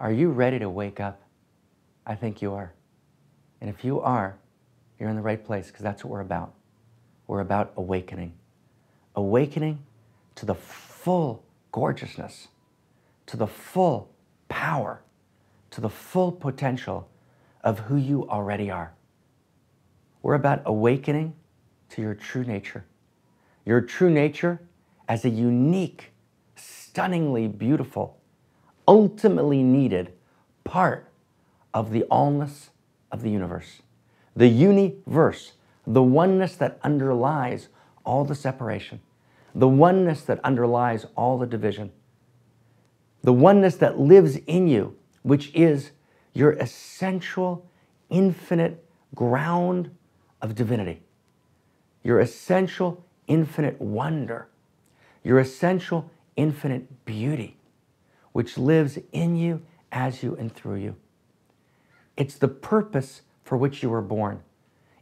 Are you ready to wake up? I think you are. And if you are, you're in the right place, because that's what we're about. We're about awakening. Awakening to the full gorgeousness, to the full power, to the full potential of who you already are. We're about awakening to your true nature. Your true nature as a unique, stunningly beautiful, ultimately needed part of the allness of the universe. The universe, the oneness that underlies all the separation, the oneness that underlies all the division, the oneness that lives in you, which is your essential, infinite ground of divinity, your essential, infinite wonder, your essential, infinite beauty, which lives in you, as you, and through you. It's the purpose for which you were born.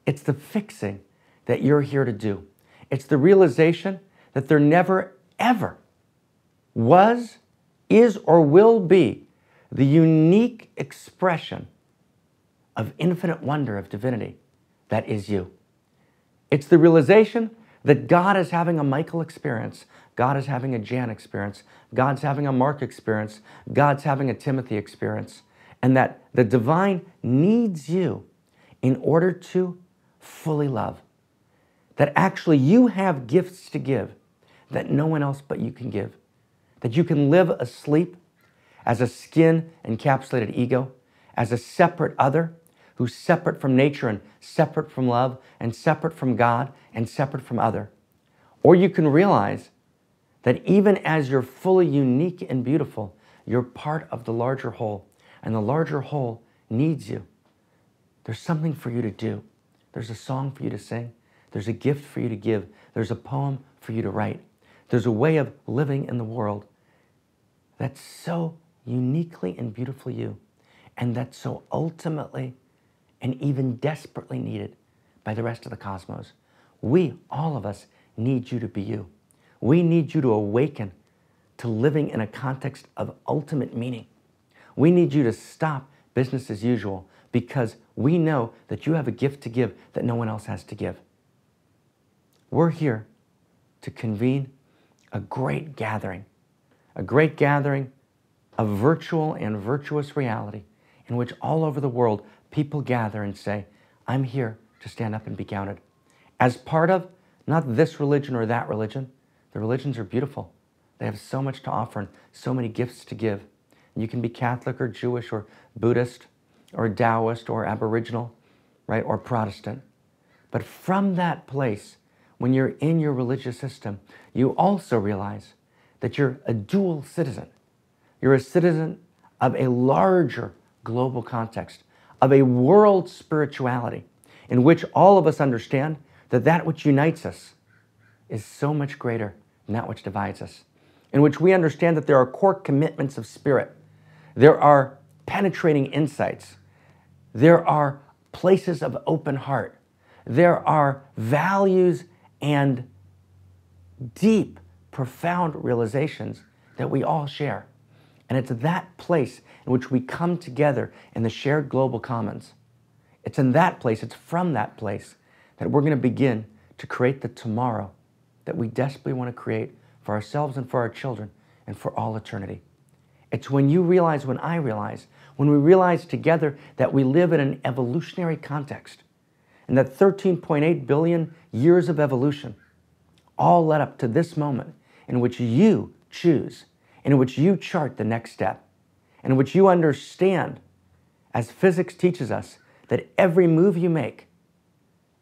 It's the fixing that you're here to do. It's the realization that there never, ever was, is, or will be the unique expression of infinite wonder of divinity that is you. It's the realization that God is having a Michael experience, God is having a Jan experience, God's having a Marc experience, God's having a Timothy experience, and that the divine needs you in order to fully love. That actually you have gifts to give that no one else but you can give. That you can live asleep as a skin-encapsulated ego, as a separate other who's separate from nature and separate from love and separate from God and separate from other. Or you can realize that even as you're fully unique and beautiful, you're part of the larger whole, and the larger whole needs you. There's something for you to do. There's a song for you to sing. There's a gift for you to give. There's a poem for you to write. There's a way of living in the world that's so uniquely and beautifully you, and that's so ultimately and even desperately needed by the rest of the cosmos. We, all of us, need you to be you. We need you to awaken to living in a context of ultimate meaning. We need you to stop business as usual, because we know that you have a gift to give that no one else has to give. We're here to convene a great gathering of virtual and virtuous reality in which all over the world people gather and say, I'm here to stand up and be counted. As part of not this religion or that religion. The religions are beautiful. They have so much to offer and so many gifts to give. You can be Catholic or Jewish or Buddhist or Taoist or Aboriginal, right, or Protestant. But from that place, when you're in your religious system, you also realize that you're a dual citizen. You're a citizen of a larger global context, of a world spirituality in which all of us understand that that which unites us is so much greater than that which divides us, in which we understand that there are core commitments of spirit. There are penetrating insights. There are places of open heart. There are values and deep, profound realizations that we all share. And it's that place in which we come together in the shared global commons. It's in that place, it's from that place that we're going to begin to create the tomorrow that we desperately want to create for ourselves and for our children and for all eternity. It's when you realize, when I realize, when we realize together that we live in an evolutionary context and that 13.8 billion years of evolution all led up to this moment in which you choose, in which you chart the next step, in which you understand, as physics teaches us, that every move you make,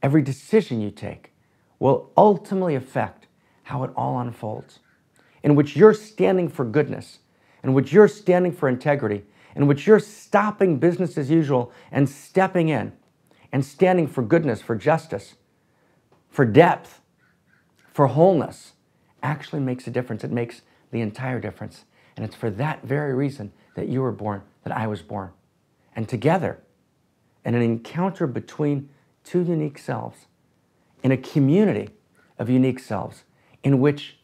every decision you take will ultimately affect how it all unfolds, in which you're standing for goodness, in which you're standing for integrity, in which you're stopping business as usual and stepping in and standing for goodness, for justice, for depth, for wholeness, actually makes a difference. It makes the entire difference. And it's for that very reason that you were born, that I was born. And together, in an encounter between two unique selves, in a community of unique selves, in which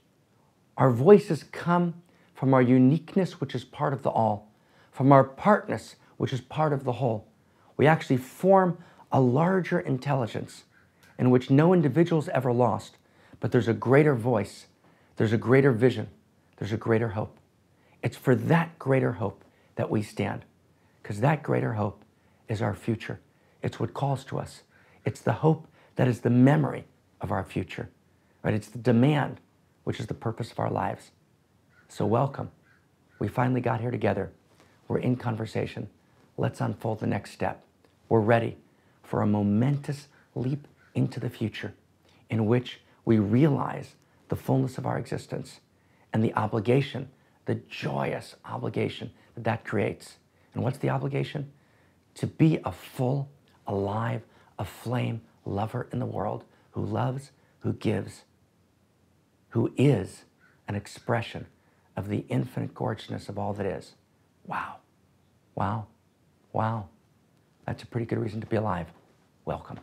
our voices come from our uniqueness, which is part of the all, From our partness, which is part of the whole, we actually form a larger intelligence in which no individual is ever lost, but there's a greater voice, there's a greater vision, there's a greater hope. It's for that greater hope that we stand, because that greater hope is our future. It's what calls to us. It's the hope that is the memory of our future, right? It's the demand, which is the purpose of our lives. So welcome. We finally got here together. We're in conversation. Let's unfold the next step. We're ready for a momentous leap into the future in which we realize the fullness of our existence and the obligation, the joyous obligation that that creates. And what's the obligation? To be a full, alive, aflame lover in the world who loves, who gives, who is an expression of the infinite gorgeousness of all that is. Wow, wow, wow. That's a pretty good reason to be alive. Welcome.